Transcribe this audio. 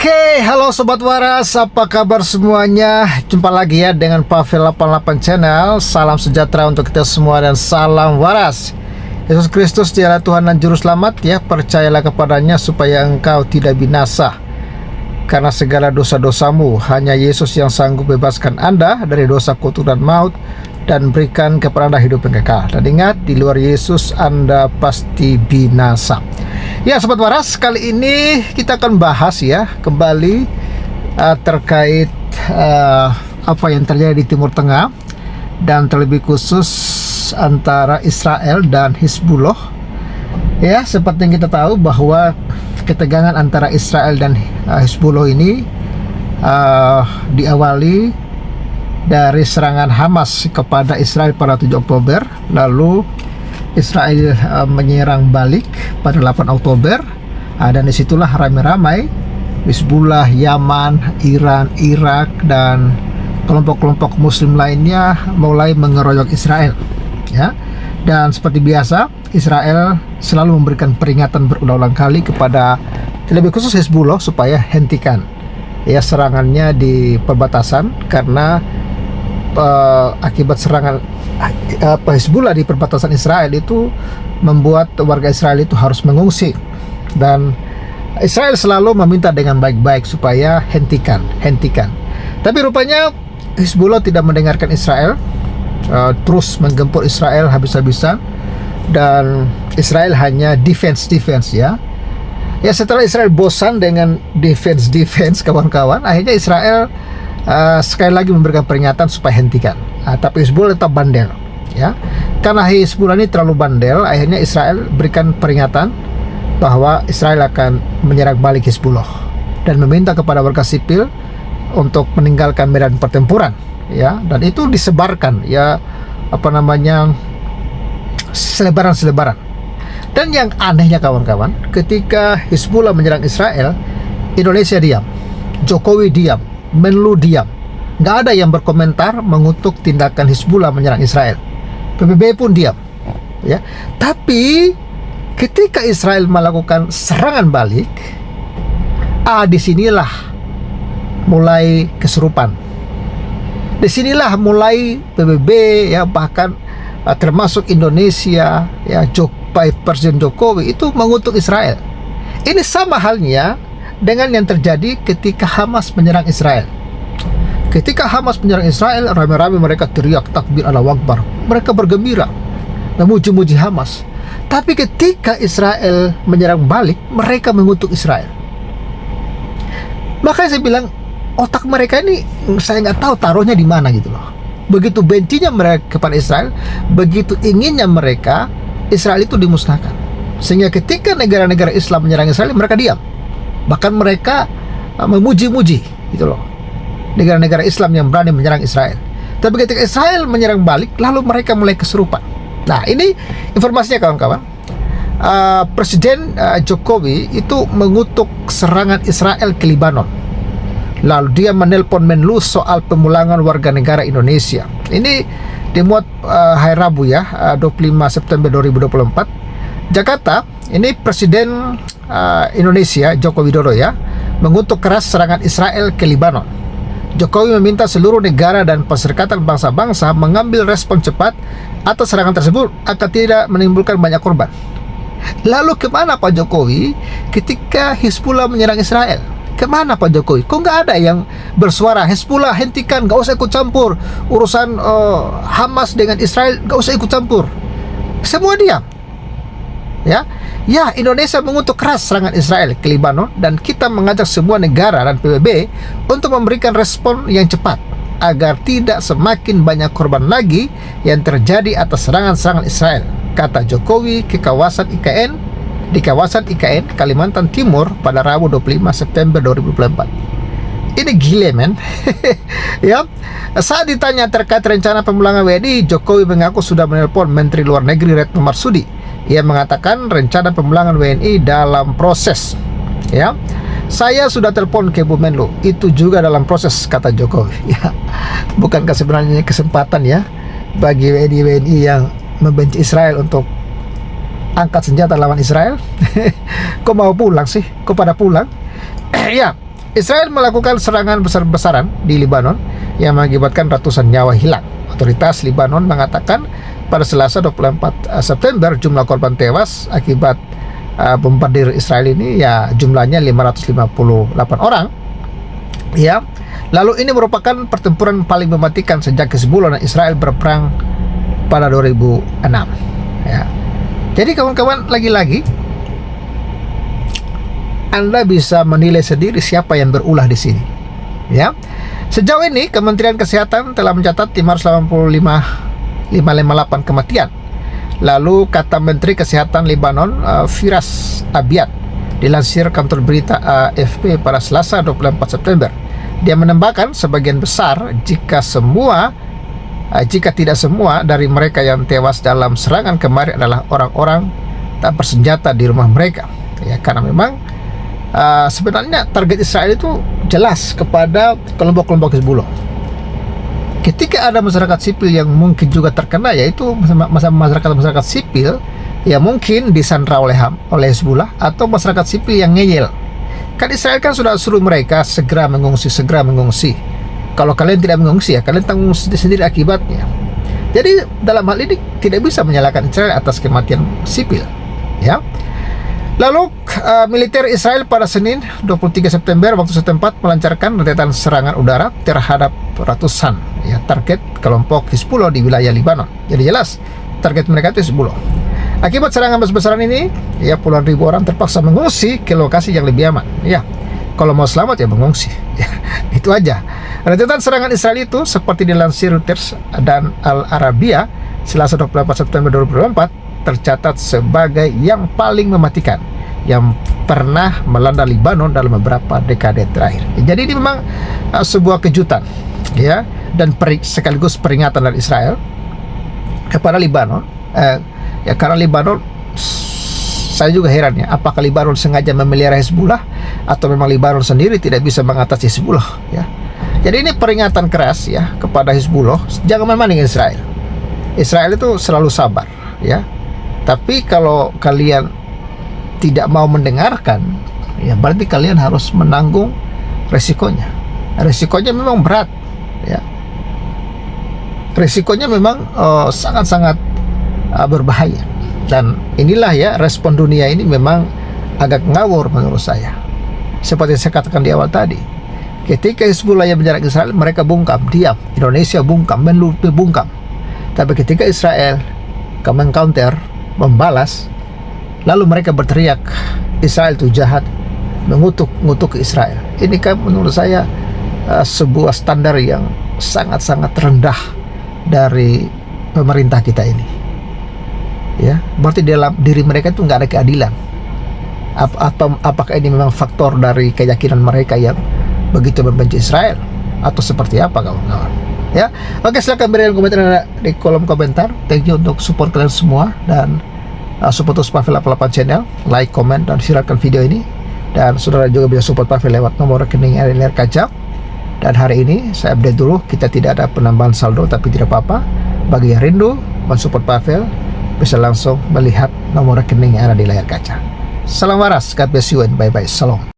Oke, halo Sobat Waras, apa kabar semuanya? Jumpa lagi ya dengan Pavel 88 Channel. Salam sejahtera untuk kita semua dan salam waras. Yesus Kristus dialah Tuhan dan Juru Selamat ya. Percayalah kepadanya supaya engkau tidak binasa karena segala dosa-dosamu. Hanya Yesus yang sanggup bebaskan Anda dari dosa, kutuk dan maut, dan berikan kepada Anda hidup yang kekal. Dan ingat, di luar Yesus Anda pasti binasa. Ya Sobat Waras, kali ini kita akan bahas ya kembali terkait apa yang terjadi di Timur Tengah, dan terlebih khusus antara Israel dan Hizbullah. Ya, seperti yang kita tahu bahwa ketegangan antara Israel dan Hizbullah ini diawali dari serangan Hamas kepada Israel pada 7 Oktober. Lalu Israel menyerang balik pada 8 Oktober, dan disitulah ramai-ramai Hizbullah, Yaman, Iran, Irak, dan kelompok-kelompok Muslim lainnya mulai mengeroyok Israel. Ya, dan seperti biasa Israel selalu memberikan peringatan berulang-ulang kali kepada lebih khusus Hizbullah supaya hentikan ya serangannya di perbatasan, karena akibat serangan Hizbullah di perbatasan Israel itu membuat warga Israel itu harus mengungsi, dan Israel selalu meminta dengan baik-baik supaya hentikan. Tapi rupanya Hizbullah tidak mendengarkan Israel, terus menggempur Israel habis-habisan, dan Israel hanya defense ya. Ya, setelah Israel bosan dengan defense kawan-kawan, akhirnya Israel sekali lagi memberikan peringatan supaya hentikan. Tapi Hizbullah tetap bandel ya. Karena Hizbullah ini terlalu bandel, akhirnya Israel berikan peringatan bahwa Israel akan menyerang balik Hizbullah dan meminta kepada warga sipil untuk meninggalkan medan pertempuran ya. Dan itu disebarkan ya, selebaran. Dan yang anehnya kawan-kawan, ketika Hizbullah menyerang Israel, Indonesia diam, Jokowi diam, Menlu diam, nggak ada yang berkomentar mengutuk tindakan Hizbullah menyerang Israel. PBB pun diam ya. Tapi ketika Israel melakukan serangan balik, disinilah mulai kesurupan. Disinilah mulai PBB ya, bahkan termasuk Indonesia ya, Presiden Jokowi itu mengutuk Israel. Ini sama halnya dengan yang terjadi ketika Hamas menyerang Israel. Ketika Hamas menyerang Israel, ramai-ramai mereka teriak takbir Allahu Akbar, mereka bergembira, memuji-muji Hamas. Tapi ketika Israel menyerang balik, mereka mengutuk Israel. Makanya saya bilang, otak mereka ini saya nggak tahu taruhnya di mana gitu loh. Begitu bencinya mereka kepada Israel, begitu inginnya mereka Israel itu dimusnahkan. Sehingga ketika negara-negara Islam menyerang Israel, mereka diam. Bahkan mereka memuji-muji gitu loh, negara-negara Islam yang berani menyerang Israel. Tapi ketika Israel menyerang balik, lalu mereka mulai kesurupan. Nah, ini informasinya kawan-kawan. Presiden Jokowi itu mengutuk serangan Israel ke Lebanon. Lalu dia menelpon Menlu soal pemulangan warga negara Indonesia. Ini dimuat hari Rabu ya, 25 September 2024. Jakarta. Ini Presiden Indonesia Joko Widodo ya, mengutuk keras serangan Israel ke Lebanon. Jokowi meminta seluruh negara dan perserikatan bangsa-bangsa mengambil respon cepat atas serangan tersebut agar tidak menimbulkan banyak korban. Lalu kemana Pak Jokowi ketika Hizbullah menyerang Israel? Kemana Pak Jokowi? Kok nggak ada yang bersuara Hizbullah hentikan, nggak usah ikut campur urusan Hamas dengan Israel, nggak usah ikut campur. Semua diam ya. Indonesia mengutuk keras serangan Israel ke Lebanon, dan kita mengajak semua negara dan PBB untuk memberikan respon yang cepat agar tidak semakin banyak korban lagi yang terjadi atas serangan-serangan Israel, kata Jokowi di kawasan IKN Kalimantan Timur pada Rabu 25 September 2024. Ini gile men. Ya. Saat ditanya terkait rencana pemulangan WNI, Jokowi mengaku sudah menelpon Menteri Luar Negeri Retno Marsudi. Ia mengatakan rencana pemulangan WNI dalam proses. Ya, saya sudah telepon ke Bu Menlu, itu juga dalam proses, kata Jokowi. Ya, bukankah sebenarnya kesempatan ya bagi WNI yang membenci Israel untuk angkat senjata lawan Israel? Kok mau pulang sih? Kok pada pulang? Ya, Israel melakukan serangan besar-besaran di Lebanon yang mengakibatkan ratusan nyawa hilang. Otoritas Lebanon mengatakan pada Selasa 24 September jumlah korban tewas akibat bombardir Israel ini ya jumlahnya 558 orang. Ya. Lalu ini merupakan pertempuran paling mematikan sejak Hezbollah dan Israel berperang pada 2006. Ya. Jadi kawan-kawan, lagi-lagi Anda bisa menilai sendiri siapa yang berulah di sini. Ya. Sejauh ini Kementerian Kesehatan telah mencatat 558 kematian. Lalu kata Menteri Kesehatan Lebanon Firas Abiad dilansir kantor berita AFP pada Selasa 24 September. Dia menambahkan sebagian besar jika tidak semua dari mereka yang tewas dalam serangan kemarin adalah orang-orang tak bersenjata di rumah mereka. Ya, karena memang sebenarnya target Israel itu jelas kepada kelompok-kelompok Hezbollah. Ketika ada masyarakat sipil yang mungkin juga terkena, yaitu masyarakat sipil yang mungkin disandra oleh Hezbollah atau masyarakat sipil yang ngeyel. Kan Israel kan sudah suruh mereka segera mengungsi. Kalau kalian tidak mengungsi ya kalian tanggung sendiri akibatnya. Jadi dalam hal ini tidak bisa menyalahkan Israel atas kematian sipil. Ya. Lalu militer Israel pada Senin 23 September waktu setempat melancarkan rentetan serangan udara terhadap ratusan target kelompok Hizbullah di wilayah Lebanon. Jadi jelas target mereka itu Hizbullah. Akibat serangan besar-besaran ini, ya puluhan ribu orang terpaksa mengungsi ke lokasi yang lebih aman. Ya, kalau mau selamat ya mengungsi. Ya, itu aja. Rentetan serangan Israel itu seperti dilansir Reuters dan Al Arabiya Selasa 24 September 2024 tercatat sebagai yang paling mematikan yang pernah melanda Lebanon dalam beberapa dekade terakhir. Jadi ini memang sebuah kejutan, ya, dan sekaligus peringatan dari Israel kepada Lebanon. Ya karena Lebanon, saya juga heran ya, apakah Lebanon sengaja memelihara Hezbollah atau memang Lebanon sendiri tidak bisa mengatasi Hezbollah, ya. Jadi ini peringatan keras ya kepada Hezbollah, jangan main-main dengan Israel. Israel itu selalu sabar, ya. Tapi kalau kalian tidak mau mendengarkan, ya berarti kalian harus menanggung resikonya. Resikonya memang berat, ya. Resikonya memang sangat-sangat berbahaya. Dan inilah ya respon dunia ini memang agak ngawur menurut saya. Seperti saya katakan di awal tadi, ketika Hizbullah yang menyerang Israel, mereka bungkam, diam. Indonesia bungkam, menutup bungkam. Tapi ketika Israel counter, membalas, lalu mereka berteriak Israel itu jahat, mengutuk Israel. Ini kan menurut saya sebuah standar yang sangat-sangat rendah dari pemerintah kita ini. Ya, berarti dalam diri mereka itu nggak ada keadilan. Apakah ini memang faktor dari keyakinan mereka yang begitu membenci Israel atau seperti apa kawan-kawan? Ya, oke, silakan berikan komentar di kolom komentar. Thank you untuk support kalian semua dan support terus Pavel 88 channel, like, komen, dan viralkan video ini. Dan saudara juga bisa support Pavel lewat nomor rekening yang ada di layar kaca. Dan hari ini saya update dulu, kita tidak ada penambahan saldo, tapi tidak apa-apa. Bagi yang rindu mensupport Pavel, bisa langsung melihat nomor rekening yang ada di layar kaca. Salam waras, God bless you and bye-bye, salam.